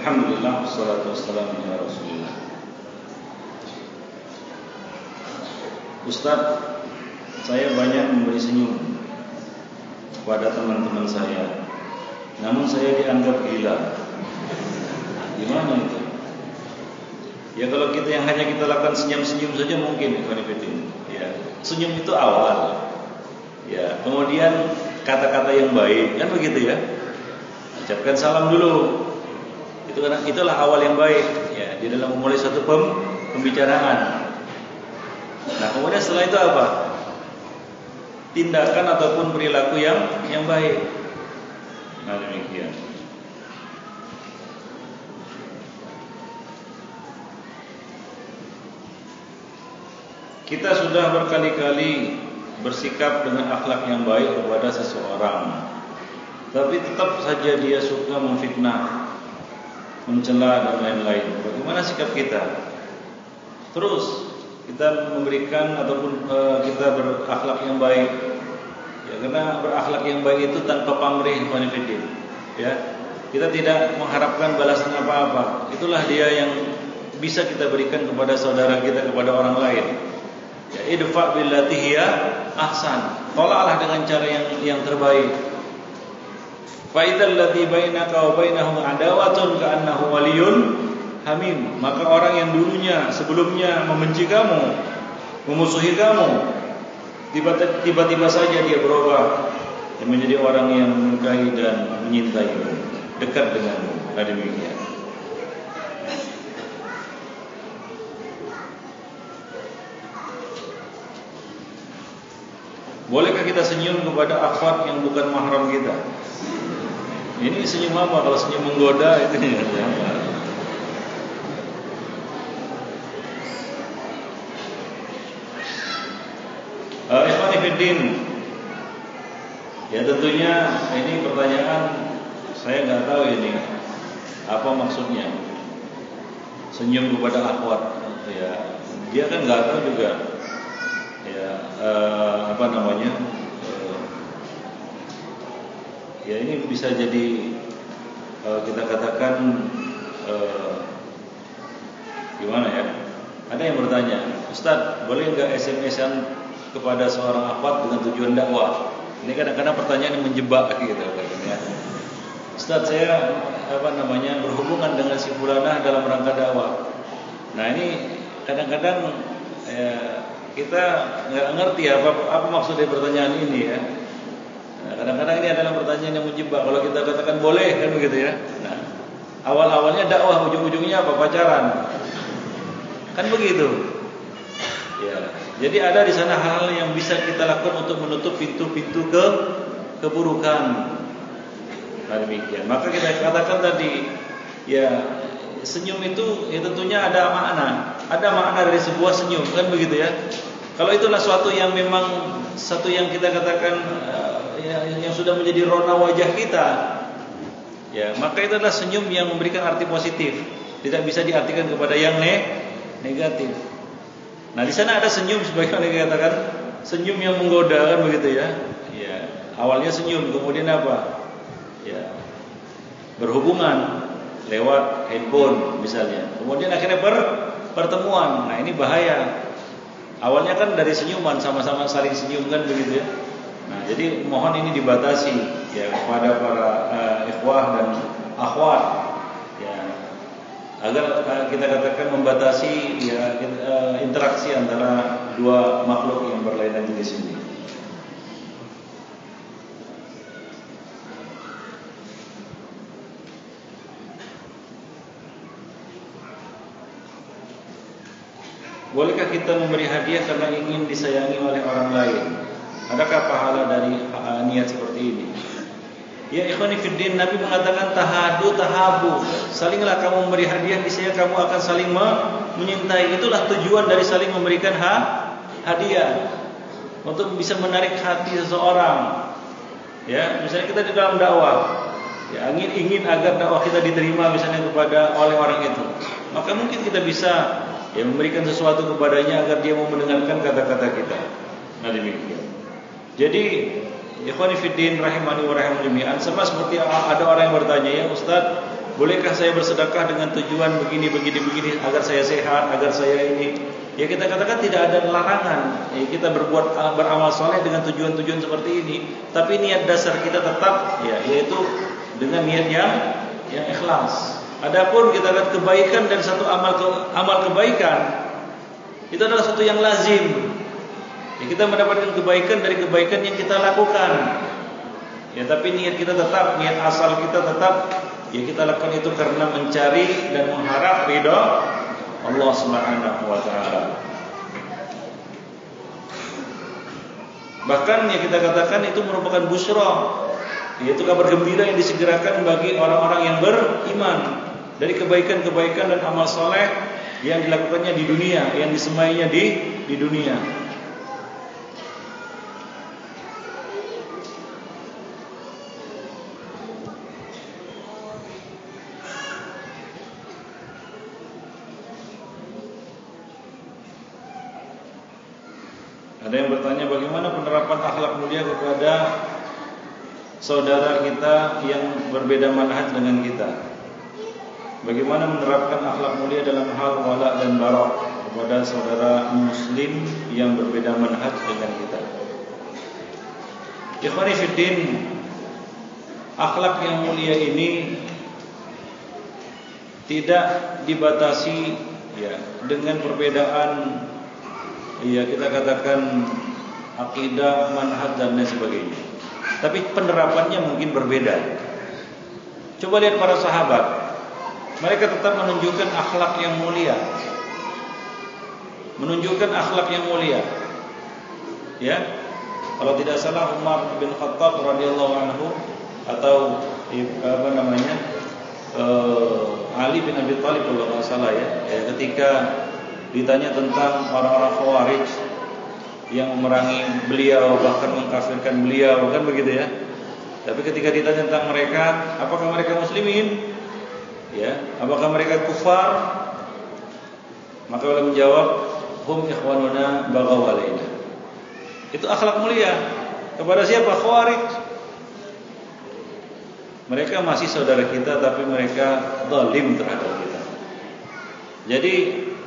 Alhamdulillah, wassalatu wassalamu ala Rasulillah. Ustaz, saya banyak memberi senyum kepada teman-teman saya, namun saya dianggap gila. Gimana itu? Ya kalau kita yang hanya kita lakukan senyum-senyum saja mungkin, ya. Senyum itu awal. Ya, kemudian kata-kata yang baik, kan begitu ya. Ucapkan salam dulu. Itulah awal yang baik ya di dalam memulai suatu pembicaraan. Nah, kemudian setelah itu apa? Tindakan ataupun perilaku yang baik. Nah, demikian. Kita sudah berkali-kali bersikap dengan akhlak yang baik kepada seseorang, tapi tetap saja dia suka memfitnah, mencela dan lain-lain. Bagaimana sikap kita? Terus kita memberikan ataupun kita berakhlak yang baik. Ya, karena berakhlak yang baik itu tanpa pamrih, ya. Kita tidak mengharapkan balasan apa-apa. Itulah dia yang bisa kita berikan kepada saudara kita, kepada orang lain. Ya, idfa billati hiya ahsan. Tolaklah dengan cara yang terbaik. Faidal ladzi bainaka wa bainahu adawatun ka'annahu waliyyun hamim. Maka orang yang dulunya sebelumnya membenci kamu, memusuhi kamu, tiba-tiba saja dia berubah dan menjadi orang yang menyukai dan menyintaimu, dekat denganmu. Demikian. Bolehkah kita senyum kepada akhwat yang bukan mahram kita? Ini senyum apa? Kalau senyum menggoda itu jangan. Ikhwan fillah. Ya tentunya ini pertanyaan saya nggak tahu ini apa maksudnya. Senyum kepada akhwat, ya dia kan nggak tahu juga. Ya apa namanya? Ya ini bisa jadi kita katakan gimana ya? Ada yang bertanya, Ustaz, boleh nggak SMS-an kepada seorang akhwat dengan tujuan dakwah? Ini kadang-kadang pertanyaan yang menjebak gitu ya. Ustaz, saya berhubungan dengan si fulanah dalam rangka dakwah. Nah ini kadang-kadang kita nggak ngerti apa maksud dari pertanyaan ini ya. Nah, kadang-kadang ini adalah pertanyaan yang menjebak. Kalau kita katakan boleh kan begitu ya. Nah, awal-awalnya dakwah, ujung-ujungnya apa? Pacaran. Kan begitu. Ya. Jadi ada di sana hal-hal yang bisa kita lakukan untuk menutup pintu-pintu keburukan. Nah, demikian. Maka kita katakan tadi, ya senyum itu ya tentunya ada makna. Ada makna dari sebuah senyum, kan begitu ya. Kalau itulah suatu yang memang satu yang kita katakan yang sudah menjadi rona wajah kita, ya maka itu adalah senyum yang memberikan arti positif. Tidak bisa diartikan kepada yang negatif. Nah di sana ada senyum sebagaimana dikatakan senyum yang menggoda kan begitu ya. Ya awalnya senyum kemudian apa? Ya berhubungan lewat handphone misalnya. Kemudian akhirnya pertemuan. Nah ini bahaya. Awalnya kan dari senyuman, sama-sama saling senyum kan begitu ya. Nah jadi mohon ini dibatasi ya kepada para ikhwah dan akhwat ya agar kita katakan membatasi ya interaksi antara dua makhluk yang berlainan di sini. Bolehkah kita memberi hadiah karena ingin disayangi oleh orang lain? Adakah pahala dari niat seperti ini? Ya ikhwani fiddin, Nabi mengatakan tahadu tahabu. Salinglah kamu memberi hadiah, niscaya kamu akan saling menyintai. Itulah tujuan dari saling memberikan hadiah. Untuk bisa menarik hati seseorang. Ya, misalnya kita di dalam dakwah, ya ingin agar dakwah kita diterima misalnya oleh orang itu. Maka mungkin kita bisa memberikan sesuatu kepadanya agar dia mau mendengarkan kata-kata kita. Nah demikian. Jadi ikhwani fiddin rahimani wa rahimakumullah, sama seperti ada orang yang bertanya, ya Ustaz, bolehkah saya bersedekah dengan tujuan begini agar saya sehat, agar saya ini? Ya kita katakan tidak ada larangan. Ya, kita beramal soleh dengan tujuan-tujuan seperti ini, tapi niat dasar kita tetap ya yaitu dengan niat yang ikhlas. Adapun kita lihat kebaikan dan satu amal kebaikan itu adalah satu yang lazim. Ya, kita mendapatkan kebaikan dari kebaikan yang kita lakukan. Ya, tapi niat kita tetap, niat asal kita tetap, ya kita lakukan itu karena mencari dan mengharap ridha Allah Subhanahu wa taala. Bahkan ya kita katakan itu merupakan busra, yaitu kabar gembira yang disegerakan bagi orang-orang yang beriman dari kebaikan-kebaikan dan amal soleh yang dilakukannya di dunia, yang disemainya di dunia. Ada yang bertanya bagaimana penerapan akhlak mulia kepada saudara kita yang berbeda manhaj dengan kita. Bagaimana menerapkan akhlak mulia dalam hal wala dan bara kepada saudara muslim yang berbeda manhaj dengan kita. Ikhwani fiddin, akhlak yang mulia ini tidak dibatasi ya dengan perbedaan ya kita katakan akidah, manhaj dan lain sebagainya. Tapi penerapannya mungkin berbeda. Coba lihat para sahabat, mereka tetap menunjukkan akhlak yang mulia. Menunjukkan akhlak yang mulia. Ya. Kalau tidak salah Umar bin Khattab radhiyallahu anhu atau Ali bin Abi Thalib kalau tidak salah ya, ketika ditanya tentang orang-orang Khawarij yang memerangi beliau, bahkan mengkafirkan beliau, kan begitu ya. Tapi ketika ditanya tentang mereka, apakah mereka muslimin? Ya, apakah mereka kufar? Maka beliau menjawab, hum ikhwanuna baghaw alaina. Itu akhlak mulia kepada siapa? Khawarij. Mereka masih saudara kita, tapi mereka zalim terhadap kita. Jadi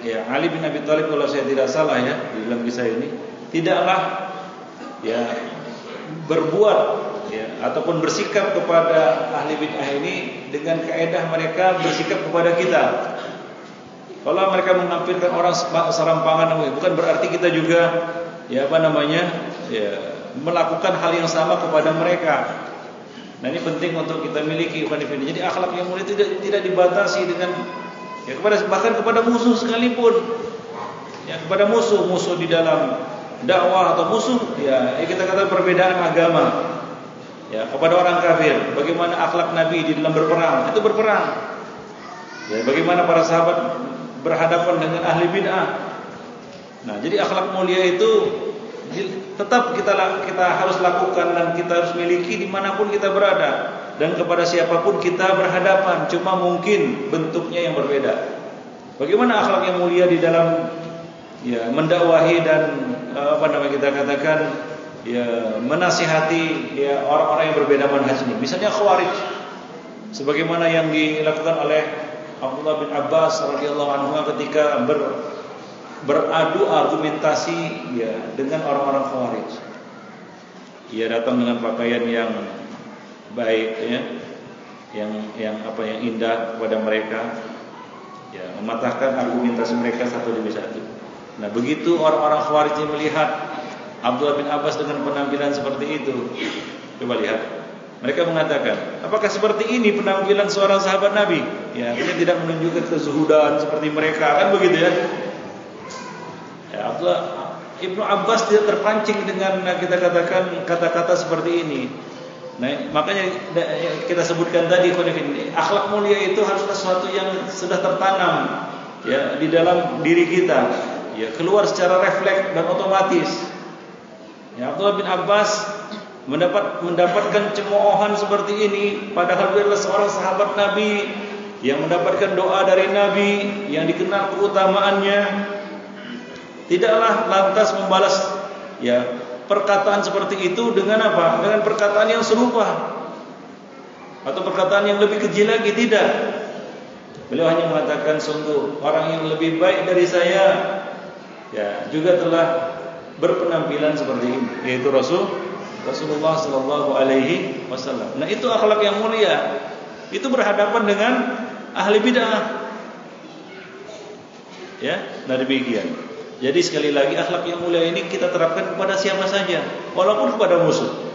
ya, Ali bin Abi Thalib kalau saya tidak salah ya di dalam kisah ini tidaklah ya berbuat ya ataupun bersikap kepada ahli bid'ah ini dengan kaedah mereka bersikap kepada kita. Kalau mereka menampilkan orang serampangan, bukan berarti kita juga ya melakukan hal yang sama kepada mereka. Nah, ini penting untuk kita miliki. Jadi akhlak yang mulia tidak dibatasi dengan ya bahkan kepada musuh sekalipun. Ya, kepada musuh di dalam dakwah atau musuh ya kita katakan perbedaan agama. Ya, kepada orang kafir, bagaimana akhlak Nabi di dalam berperang? Itu berperang. Ya, bagaimana para sahabat berhadapan dengan ahli bid'ah. Nah, jadi akhlak mulia itu tetap kita harus lakukan dan kita harus miliki dimanapun kita berada dan kepada siapapun kita berhadapan. Cuma mungkin bentuknya yang berbeda. Bagaimana akhlak yang mulia di dalam ya mendakwahi dan kita katakan ya menasihati ya orang-orang yang berbeda manhaj ini. Misalnya Khawarij, sebagaimana yang dilakukan oleh Abdullah bin Abbas radhiyallahu anhu ketika beradu argumentasi ya dengan orang-orang Khawarij. Ia datang dengan pakaian yang baik ya, yang indah kepada mereka, ya mematahkan argumentasi mereka satu demi satu. Nah, begitu orang-orang Khawarij melihat Abdullah bin Abbas dengan penampilan seperti itu, coba lihat, mereka mengatakan, apakah seperti ini penampilan seorang sahabat Nabi? Ya, artinya tidak menunjukkan kezuhudan seperti mereka, kan begitu ya? Ya, Abdullah Ibnu Abbas tidak terpancing dengan kita katakan kata-kata seperti ini. Nah, makanya kita sebutkan tadi akhlak mulia itu harus sesuatu yang sudah tertanam ya di dalam diri kita, ya keluar secara refleks dan otomatis. Ya, Abdullah bin Abbas mendapatkan cemoohan seperti ini, padahal dia adalah seorang sahabat Nabi yang mendapatkan doa dari Nabi yang dikenal keutamaannya. Tidaklah lantas membalas ya perkataan seperti itu dengan apa? Dengan perkataan yang serupa atau perkataan yang lebih keji lagi, tidak. Beliau hanya mengatakan sungguh orang yang lebih baik dari saya ya juga telah berpenampilan seperti ini, yaitu Rasulullah sallallahu alaihi wasallam. Nah, itu akhlak yang mulia. Itu berhadapan dengan ahli bid'ah. Ya, nah demikian. Jadi sekali lagi akhlak yang mulia ini kita terapkan kepada siapa saja, walaupun kepada musuh.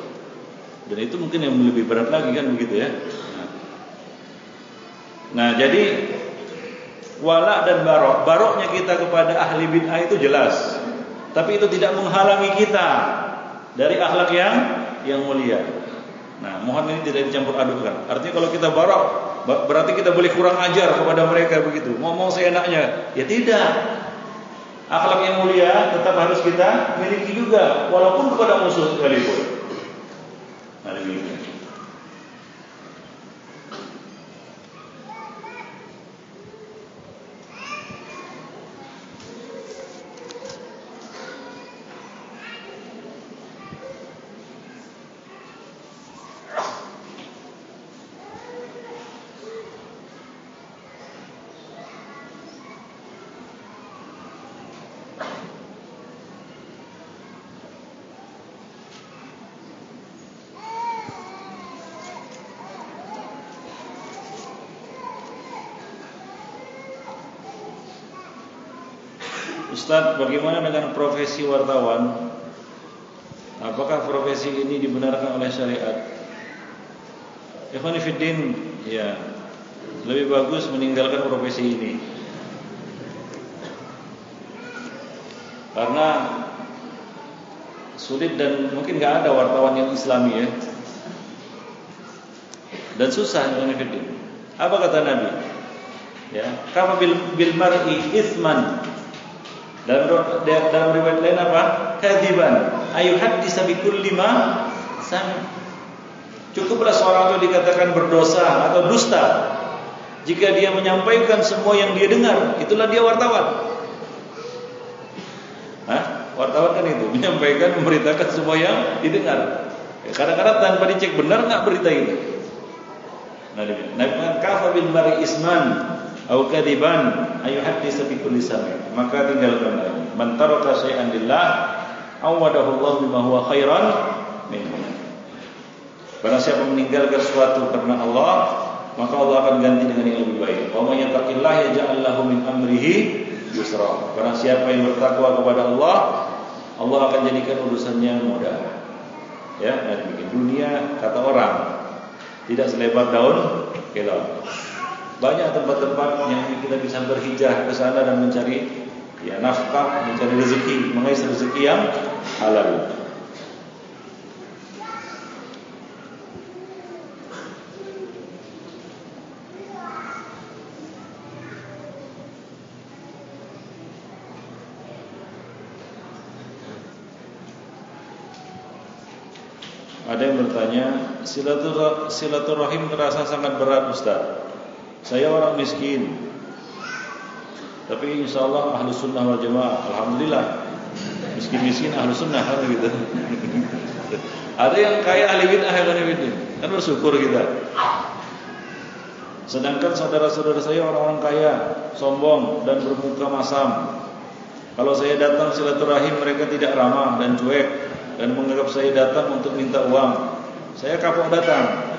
Dan itu mungkin yang lebih berat lagi kan begitu ya. Nah, jadi wala dan baroknya kita kepada ahli bid'ah itu jelas. Tapi itu tidak menghalangi kita dari akhlak yang mulia. Nah, mohon ini tidak dicampur adukkan. Artinya kalau kita barok, berarti kita boleh kurang ajar kepada mereka begitu. Ngomong seenaknya. Ya tidak. Akhlak yang mulia tetap harus kita miliki juga, walaupun kepada musuh sekalipun. Nah, demikian. Ustaz, bagaimana dengan profesi wartawan? Apakah profesi ini dibenarkan oleh syariat? Ikhwan fillah, ya, lebih bagus meninggalkan profesi ini. Karena sulit dan mungkin gak ada wartawan yang Islami ya. Dan susah ikhwan fillah. Apa kata Nabi? Ya, kafa bil mar'i itsman. Dalam riwayat lain apa? Kadziban ayuhaddisa bikulli ma sami. Cukuplah seorang itu dikatakan berdosa atau dusta jika dia menyampaikan semua yang dia dengar. Itulah dia wartawan. Wartawan kan itu, menyampaikan, memberitakan semua yang didengar. Kadang-kadang tanpa dicek benar enggak berita itu. Nah, Nabi kafa bil mar'i isman au kadiban ayuhaddisa bikulli sami. Maka tinggalkan lagi. Man taraka syai'an lillah awadahu Allah bima huwa khairan minhu. Barang siapa meninggalkan sesuatu karena Allah, maka Allah akan ganti dengan yang lebih baik. Wa may yattaqillaha yaj'al lahu min amrihi yusra. Barang siapa yang bertakwa kepada Allah, Allah akan jadikan urusannya mudah. Ya, nah demikian. Dunia kata orang tidak selebar daun kelor. Banyak tempat-tempat yang kita bisa berhijrah ke sana dan mencari ya nafkah, mencari rezeki, mengais rezeki yang halal. Ada yang bertanya, silaturahim terasa sangat berat Ustaz. Saya orang miskin, tapi insya Allah ahlus sunnah wal jamaah. Alhamdulillah, miskin-miskin ahlus sunnah kan gitu. Ada yang kaya ahli bid'ah kan bersyukur kita. Sedangkan saudara-saudara saya orang-orang kaya, sombong dan bermuka masam. Kalau saya datang silaturahim, mereka tidak ramah dan cuek dan menganggap saya datang untuk minta uang. Saya kapok datang.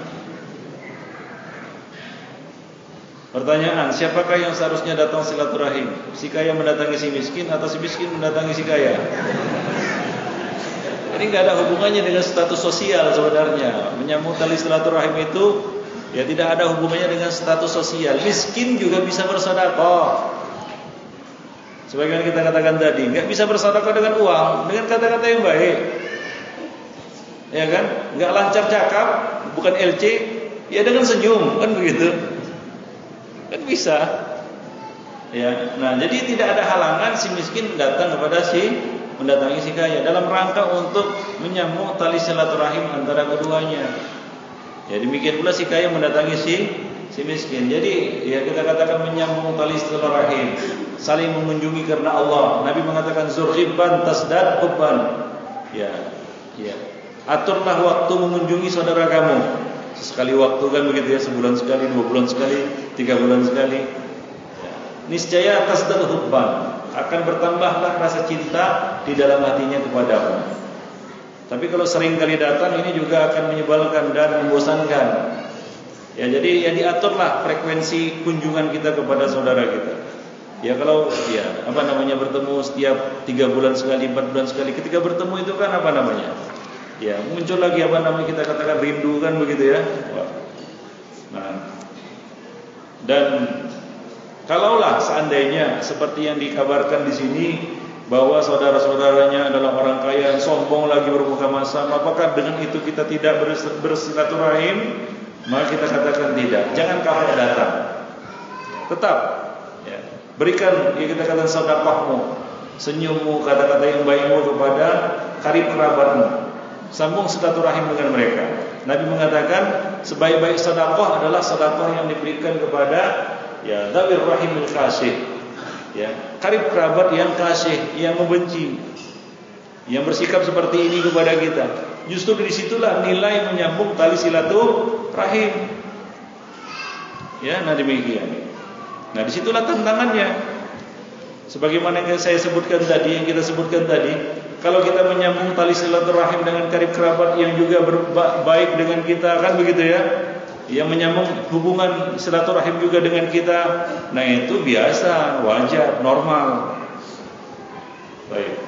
Pertanyaan, siapakah yang seharusnya datang silaturahim? Si kaya mendatangi si miskin atau si miskin mendatangi si kaya? Ini nggak ada hubungannya dengan status sosial sebenarnya. Menyambung tali silaturahim itu ya tidak ada hubungannya dengan status sosial. Miskin juga bisa bersedekah. Sebagaimana kita katakan tadi, nggak bisa bersedekah dengan uang, dengan kata-kata yang baik. Ya kan? Nggak lancar cakap, bukan LC, ya dengan senyum, kan begitu. Kan bisa. Ya. Nah, jadi tidak ada halangan si miskin datang kepada mendatangi si kaya dalam rangka untuk menyambung tali silaturahim antara keduanya. Ya, demikian pula si kaya mendatangi si miskin. Jadi, ya kita katakan menyambung tali silaturahim, saling mengunjungi karena Allah. Nabi mengatakan zurhibban tasdad hubban. Ya. Aturlah waktu mengunjungi saudara kamu. Sekali waktu kan begitu ya, sebulan sekali, 2 bulan sekali, 3 bulan sekali. niscaya tasdaq hubban, akan bertambahlah rasa cinta di dalam hatinya kepadamu. Tapi kalau sering kali datang, ini juga akan menyebalkan dan membosankan. Ya, jadi ya diaturlah frekuensi kunjungan kita kepada saudara kita. Ya kalau ya bertemu setiap 3 bulan sekali, 4 bulan sekali. Ketika bertemu itu kan ya muncul lagi kita katakan rindu kan begitu ya. Nah, dan kalaulah seandainya seperti yang dikabarkan di sini bahwa saudara-saudaranya adalah orang kaya yang sombong lagi bermuka masam, apakah dengan itu kita tidak bersilaturahim? Maka kita katakan tidak. Jangan kapok datang. Tetap ya, berikan kita katakan sedekahmu, senyummu, kata-kata yang baikmu kepada karib kerabatmu. Sambung silaturahim dengan mereka. Nabi mengatakan sebaik-baik sedekah adalah sedekah yang diberikan kepada ya dzawir rahimil kasih. Ya, karib kerabat yang kasih, yang membenci, yang bersikap seperti ini kepada kita. Justru disitulah nilai menyambung tali silaturahim. Ya, nah demikian. Nah disitulah tantangannya. Sebagaimana yang saya sebutkan tadi, yang kita sebutkan tadi, kalau kita menyambung tali silaturahim dengan karib kerabat yang juga baik dengan kita, kan begitu ya? Yang menyambung hubungan silaturahim juga dengan kita, nah itu biasa, wajar, normal. Baik.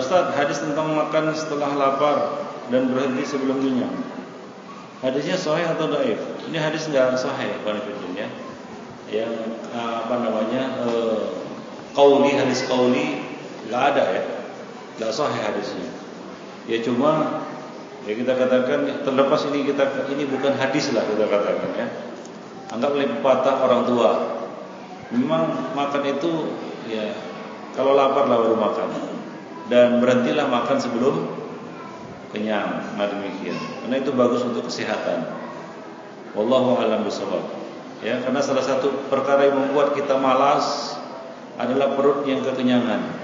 Ustaz, hadis tentang makan setelah lapar dan berhenti sebelum kenyang, hadisnya sahih atau dhaif? Ini hadis enggak sahih, ya. Yang hadis qauli enggak ada ya. Enggak sahih hadisnya. Ya cuma ya kita katakan terlepas ini bukan hadis lah kita katakan ya. Anggap pepatah orang tua. Memang makan itu ya kalau lapar lah baru makan. Dan berhentilah makan sebelum kenyang. Nah demikian. Karena itu bagus untuk kesehatan. Wallahu a'lam bishawab. Ya, karena salah satu perkara yang membuat kita malas adalah perut yang kekenyangan.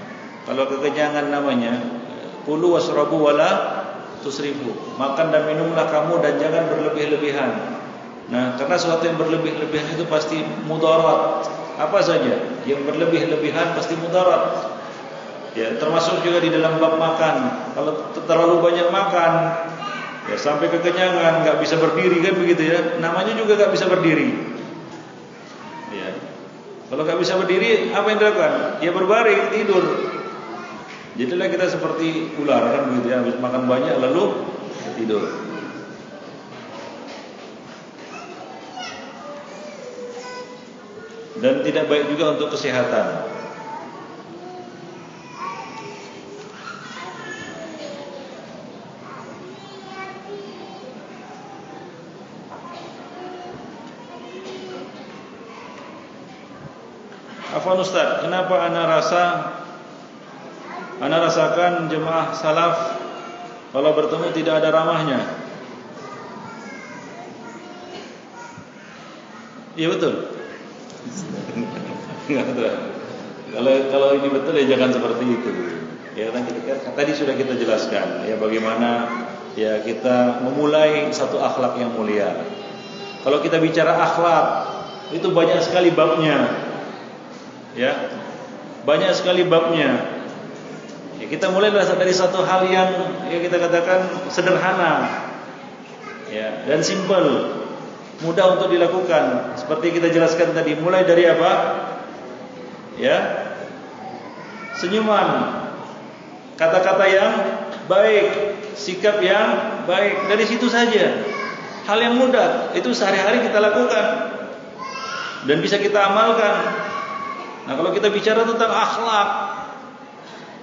Kalau kekenyangan namanya kulu washrabu wala tusrifu. Makan dan minumlah kamu dan jangan berlebih-lebihan. Nah, karena sesuatu yang berlebih-lebihan itu pasti mudarat. Apa saja yang berlebih-lebihan pasti mudarat. Ya, termasuk juga di dalam bab makan. Kalau terlalu banyak makan, ya sampai kekenyangan, nggak bisa berdiri kan begitu ya. Namanya juga nggak bisa berdiri. Ya, kalau nggak bisa berdiri, apa yang dilakukan? Ya berbaring tidur. Jadilah kita seperti ular kan begitu ya. Habis makan banyak lalu tidur. Dan tidak baik juga untuk kesehatan. Afwan Ustaz, kenapa ana rasakan jemaah salaf kalau bertemu tidak ada ramahnya? Iya betul. Kalau ini betul ya jangan seperti itu. Ya tadi sudah kita jelaskan ya bagaimana ya kita memulai satu akhlak yang mulia. Kalau kita bicara akhlak itu banyak sekali babnya. Ya, banyak sekali babnya. Ya, kita mulai dari satu hal yang ya kita katakan sederhana, ya dan simpel, mudah untuk dilakukan. Seperti kita jelaskan tadi, mulai dari apa? Ya, senyuman, kata-kata yang baik, sikap yang baik. Dari situ saja, hal yang mudah itu sehari-hari kita lakukan dan bisa kita amalkan. Nah kalau kita bicara tentang akhlak,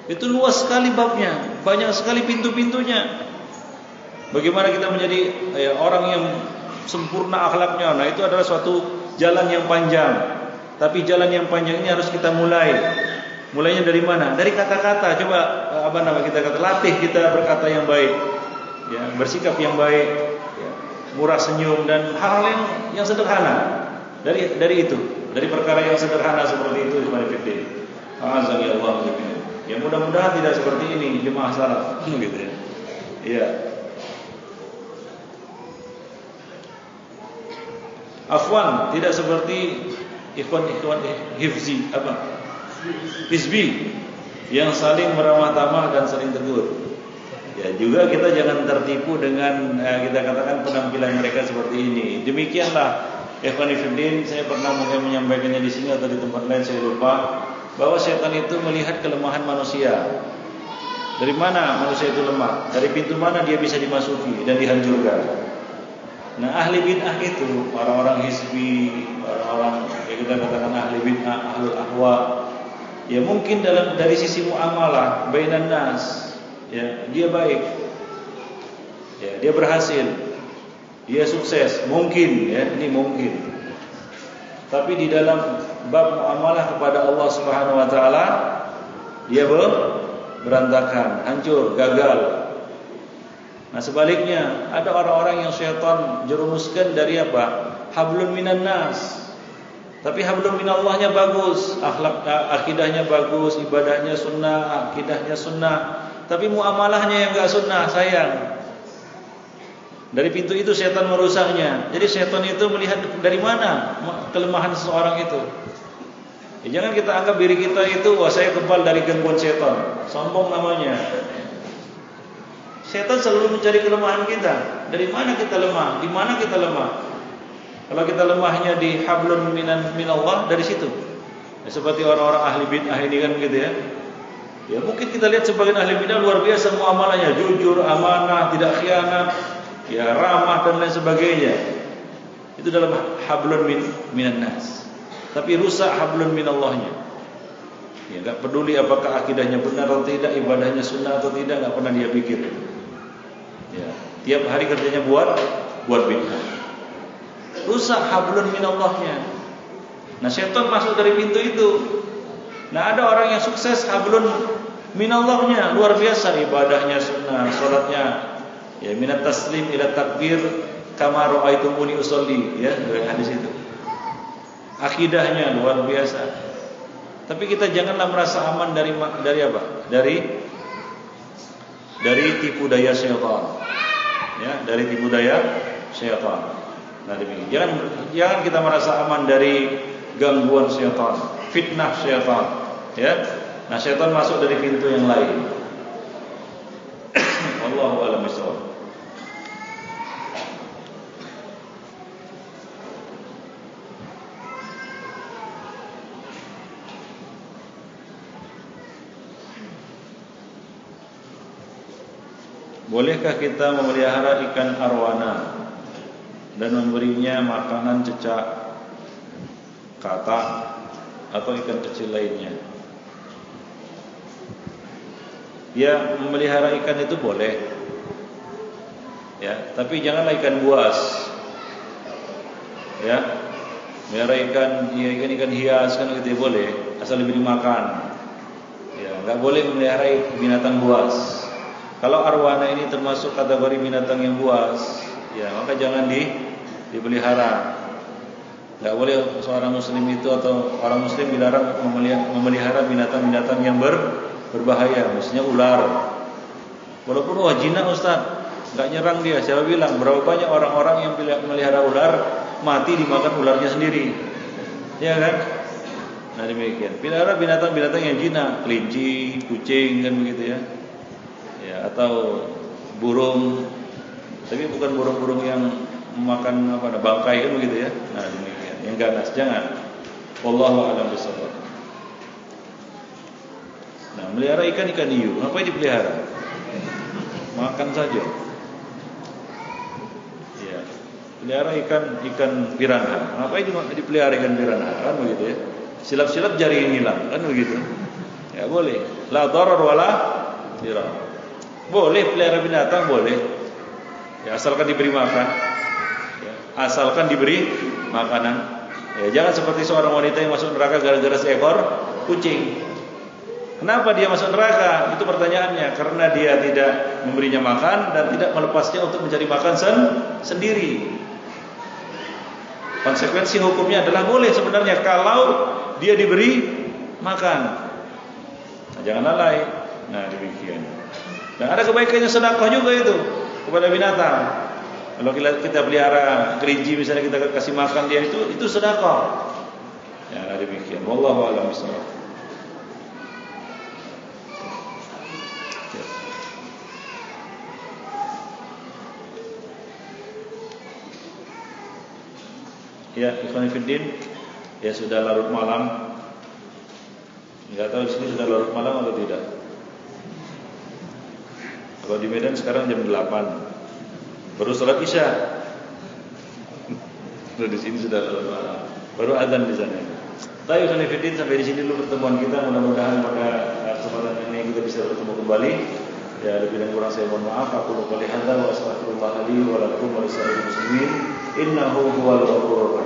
itu luas sekali babnya, banyak sekali pintu-pintunya. Bagaimana kita menjadi orang yang sempurna akhlaknya? Nah itu adalah suatu jalan yang panjang. Tapi jalan yang panjang ini harus kita mulai. Mulainya dari mana? Dari kata-kata. Coba kita kata, latih kita berkata yang baik, ya, bersikap yang baik, ya, murah senyum dan hal-hal yang sederhana. Dari itu, dari perkara yang sederhana seperti itu, Bismillahirrahmanirrahim. Azza-Allah. Ya, mudah-mudahan tidak seperti ini jemaah salaf, gitu ya. Iya. Afwan, tidak seperti ikhwan-ikhwan hifzi hizbi yang saling meramah tamah dan saling tegur. Ya, juga kita jangan tertipu dengan kita katakan penampilan mereka seperti ini. Demikianlah ikhwan fillah, saya pernah mungkin menyampaikannya di sini atau di tempat lain saya lupa, bahwa setan itu melihat kelemahan manusia. Dari mana manusia itu lemah? Dari pintu mana dia bisa dimasuki dan dihancurkan? Nah, ahli bid'ah itu orang-orang hizbi, orang-orang yang kita katakan ahli bid'ah, ahlul ahwa. Ya mungkin dari sisi muamalah bainan nas, ya dia baik, ya dia berhasil, dia sukses, mungkin, ya ini mungkin. Tapi di dalam bab muamalah kepada Allah Subhanahu Wa Taala dia berantakan, hancur, gagal. Nah sebaliknya ada orang-orang yang syaitan jerumuskan dari apa? Hablun minan nas. Tapi hablun minallahnya bagus, akhlak akidahnya bagus, ibadahnya sunnah, akidahnya sunnah. Tapi muamalahnya yang enggak sunnah, sayang. Dari pintu itu syaitan merusaknya. Jadi syaitan itu melihat dari mana kelemahan seseorang itu. Ya, jangan kita anggap diri kita itu wah saya kebal dari gangguan syaitan. Sombong namanya. Setan selalu mencari kelemahan kita. Dari mana kita lemah? Di mana kita lemah? Kalau kita lemahnya di hablun minallah, dari situ. Ya, seperti orang-orang ahli bid'ah ini kan begitu ya. Ya mungkin kita lihat sebagian ahli bid'ah luar biasa muamalahnya, jujur, amanah, tidak khianat, ya ramah dan lain sebagainya. Itu dalam hablun minan nas. Tapi rusak hablun minallahnya. Ya enggak peduli apakah akidahnya benar atau tidak, ibadahnya sunnah atau tidak, enggak pernah dia pikir. Ya, tiap hari kerjanya buat bid'ah. Rusak hablun minallahnya. Nah, syaitan masuk dari pintu itu. Nah, ada orang yang sukses hablun minallahnya luar biasa, ibadahnya sunnah, salatnya ya minat taslim ila takbir kama raaitumuni usolli, ya, dari hadis itu. Akidahnya luar biasa. Tapi kita janganlah merasa aman dari apa? Dari tipu daya syaitan. Ya, dari tipu daya syaitan. Nah, demikian. Jangan kita merasa aman dari gangguan syaitan, fitnah syaitan, ya. Nah, syaitan masuk dari pintu yang lain. Wallahu a'lam bishawab. Bolehkah kita memelihara ikan arwana dan memberinya makanan cecak, katak, atau ikan kecil lainnya? Ya, memelihara ikan itu boleh. Ya, tapi janganlah ikan buas. Ya, melihara ikan hias kan gitu boleh, asal diberi makan. Ya, enggak boleh memelihara binatang buas. Kalau arwana ini termasuk kategori binatang yang buas, ya maka jangan dipelihara. Enggak boleh seorang muslim itu atau orang muslim dilarang memelihara binatang-binatang yang berbahaya, misalnya ular. Walaupun wah jinak Ustaz, enggak nyerang dia. Siapa bilang? Berapa banyak orang-orang yang melihara ular mati dimakan ularnya sendiri. Ya kan? Nah demikian. Pelihara binatang-binatang yang jinak, kelinci, kucing kan begitu ya. Ya, atau burung, tapi bukan burung-burung yang memakan bangkai kan begitu ya. Nah demikian, yang ganas jangan. Wallahu a'lam bishawab. Nah, melihara ikan hiu, ngapain dipelihara? Makan saja. Ya, pelihara ikan piranha, ngapain dipelihara ikan piranha? Kan begitu ya. Silap-silap jari hilang, kan begitu. Ya boleh. La darar wala dirar. Boleh pelihara binatang, boleh. Ya, asalkan diberi makan. Ya, asalkan diberi makanan. Ya, jangan seperti seorang wanita yang masuk neraka gara-gara seekor kucing. Kenapa dia masuk neraka? Itu pertanyaannya. Karena dia tidak memberinya makan dan tidak melepasnya untuk mencari makan sendiri. Konsekuensi hukumnya adalah boleh sebenarnya kalau dia diberi makan. Nah, jangan lalai. Nah, demikian. Dan ada kebaikannya sedekah juga itu kepada binatang. Kalau kita pelihara kelinci misalnya, kita kasih makan dia, itu sedekah. Ya, demikian. Wallahu a'lam bishawab. Ya, ikhwan fillah, ya sudah larut malam. Enggak tahu di sini sudah larut malam atau tidak. Kalau di Medan sekarang jam 8. Baru salat Isya. Lalu di sini sudah larut malam. Baru azan di sana. Baik, ikhwan fillah, sampai di sini dulu pertemuan kita. Mudah-mudahan pada kesempatan ini kita bisa bertemu kembali. Ya, lebih dan kurang saya mohon maaf. Aku qouli hadza wa astaghfirullah li wa lakum wa lisa'iril muslimin. Innahu huwal ghafurur rahim.